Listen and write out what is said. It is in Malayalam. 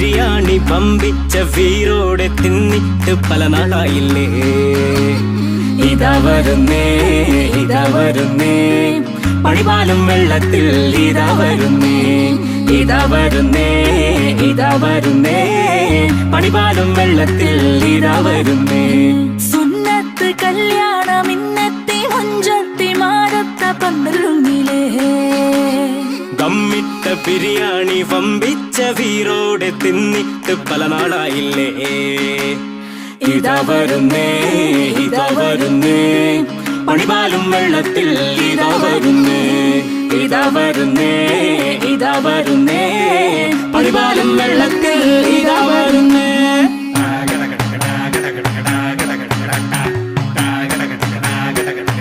ബിരിയാണി പമ്പിച്ച വീരോടെ തിന്നിട്ട് പല നാളായില്ലേ. ഇതാ വരുന്നേ ഇതാ വരുന്നേ പണിപാലും വെള്ളത്തിൽ ഇതാ വരുന്നേ. ഇതാ വരുന്നേ ഇതാ വരുന്നേ പണിപാലും വെള്ളത്തിൽ ഇതാ വരുന്നേ. സുന്നത്ത് കല്യാണം ഇന്നത്തെ മുഞ്ചത്തി മാറത്ത പന്തലുങ്ങിലേ. ദമ്മിട്ട ബിരിയാണി വമ്പിച്ച വീരോടെ തിന്നിട്ട് പല നാളായില്ലേ. ഇതാ വരുന്നേ ഇതാ വരുന്നേ പണിപാലും വെള്ളത്തിൽ ഇതാ വരുന്നേ. ഇതാ വരുന്നേ ഇതാ വരുന്നേ പണിപാലും വെള്ളത്തിൽ ഇതാ വരുന്നേ.